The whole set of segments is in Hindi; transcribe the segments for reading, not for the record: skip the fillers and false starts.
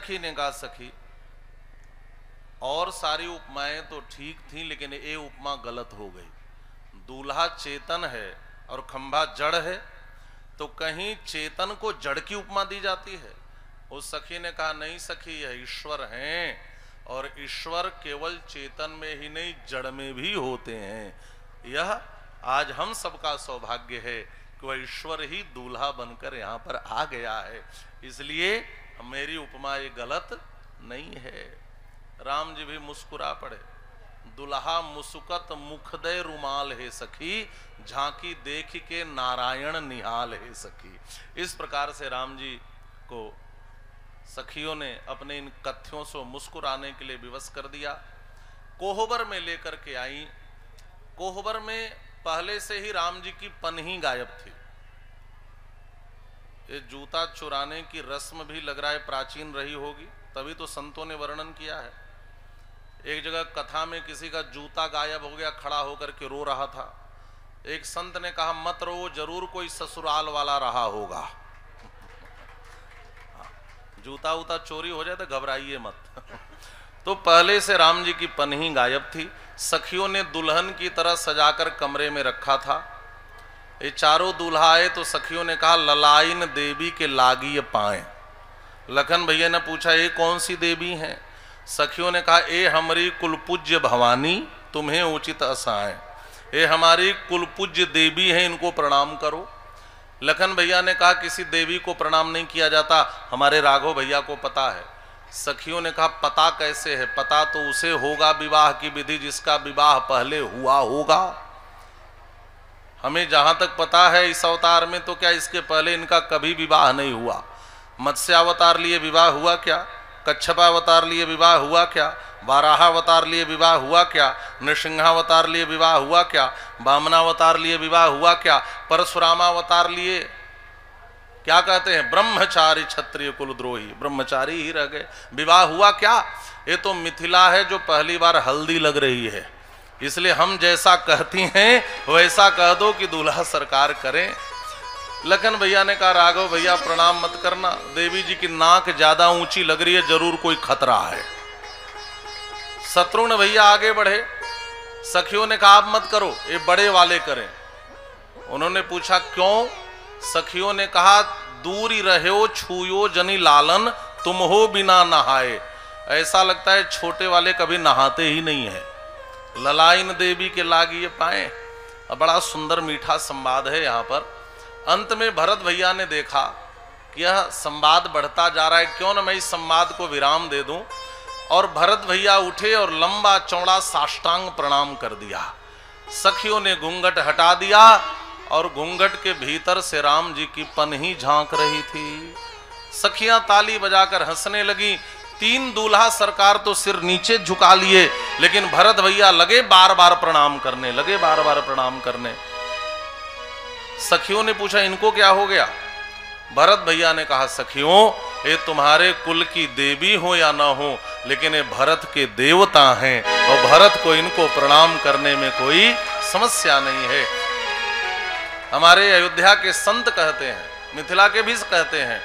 सखी ने कहा सखी और सारी उपमाएं तो ठीक थी, लेकिन ये उपमा गलत हो गई। दूल्हा चेतन है और खंभा जड़ है, तो कहीं चेतन को जड़ की उपमा दी जाती है। उस सखी ने कहा नहीं सखी, यह ईश्वर हैं और ईश्वर केवल चेतन में ही नहीं जड़ में भी होते हैं। यह आज हम सबका सौभाग्य है कि वह ईश्वर ही दूल्हा बनकर यहाँ पर आ गया है, इसलिए मेरी उपमा ये गलत नहीं है। राम जी भी मुस्कुरा पड़े। दुल्हा मुसुकत मुखदय रुमाल है सखी, झांकी देख के नारायण निहाल है सखी। इस प्रकार से राम जी को सखियों ने अपने इन कथ्यों से मुस्कुराने के लिए विवश कर दिया। कोहबर में लेकर के आई। कोहबर में पहले से ही राम जी की पनही गायब थी। ये जूता चुराने की रस्म भी लग रहा है प्राचीन रही होगी, तभी तो संतों ने वर्णन किया है। एक जगह कथा में किसी का जूता गायब हो गया, खड़ा होकर के रो रहा था। एक संत ने कहा मत रो, जरूर कोई ससुराल वाला रहा होगा। जूता उता चोरी हो जाए तो घबराइए मत। तो पहले से राम जी की पनही गायब थी। सखियों ने दुल्हन की तरह सजाकर कमरे में रखा था। ये चारों दूल्हा आए तो सखियों ने कहा ललाइन देवी के लागी पाए। लखन भैया ने पूछा ये कौन सी देवी हैं? सखियों ने कहा ए हमारी कुलपूज्य भवानी, तुम्हें उचित असाएं। ये हमारी कुलपूज्य देवी हैं, इनको प्रणाम करो। लखन भैया ने कहा किसी देवी को प्रणाम नहीं किया जाता, हमारे राघव भैया को पता है। सखियों ने कहा पता कैसे है? पता तो उसे होगा विवाह की विधि जिसका विवाह पहले हुआ होगा। हमें जहां तक पता है इस अवतार में तो क्या इसके पहले इनका कभी विवाह नहीं हुआ। मत्स्यावतार लिए विवाह हुआ क्या? कच्छपावतार लिए विवाह हुआ क्या? वाराहावतार लिए विवाह हुआ क्या? नृसिंहावतार लिए विवाह हुआ क्या? वामनावतार लिए विवाह हुआ क्या? परशुरामावतार लिए क्या कहते हैं ब्रह्मचारी क्षत्रिय कुलद्रोही, ब्रह्मचारी ही रह गए। विवाह हुआ क्या? ये तो मिथिला है जो पहली बार हल्दी लग रही है, इसलिए हम जैसा कहती हैं वैसा कह दो कि दूल्हा सरकार करें। लखन भैया ने कहा राघव भैया प्रणाम मत करना, देवी जी की नाक ज्यादा ऊंची लग रही है, जरूर कोई खतरा है। शत्रुघ्न भैया आगे बढ़े। सखियों ने कहा आप मत करो, ये बड़े वाले करें। उन्होंने पूछा क्यों? सखियों ने कहा दूरी रहो छूयो जनी लालन, तुम हो बिना नहाए। ऐसा लगता है छोटे वाले कभी नहाते ही नहीं है। ललाइन देवी के लागी पाए। बड़ा सुंदर मीठा संवाद है यहाँ पर। अंत में भरत भैया ने देखा कि यह संवाद बढ़ता जा रहा है, क्यों न मैं इस संवाद को विराम दे दूं। और भरत भैया उठे और लंबा चौड़ा साष्टांग प्रणाम कर दिया। सखियों ने घूंघट हटा दिया और घूंघट के भीतर से राम जी की पनही झांक रही थी। सखियां ताली बजाकर हंसने लगी। तीन दूल्हा सरकार तो सिर नीचे झुका लिए, लेकिन भरत भैया लगे बार बार प्रणाम करने, लगे बार बार प्रणाम करने। सखियों ने पूछा इनको क्या हो गया? भरत भैया ने कहा सखियों ये तुम्हारे कुल की देवी हो या ना हो, लेकिन ये भरत के देवता हैं और भरत को इनको प्रणाम करने में कोई समस्या नहीं है। हमारे अयोध्या के संत कहते हैं, मिथिला के भी कहते हैं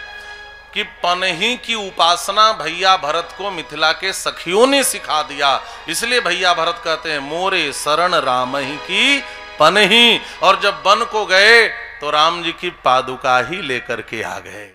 कि पनही की उपासना भैया भरत को मिथिला के सखियों ने सिखा दिया। इसलिए भैया भरत कहते हैं मोरे शरण राम ही की पनही। और जब वन को गए तो राम जी की पादुका ही लेकर के आ गए।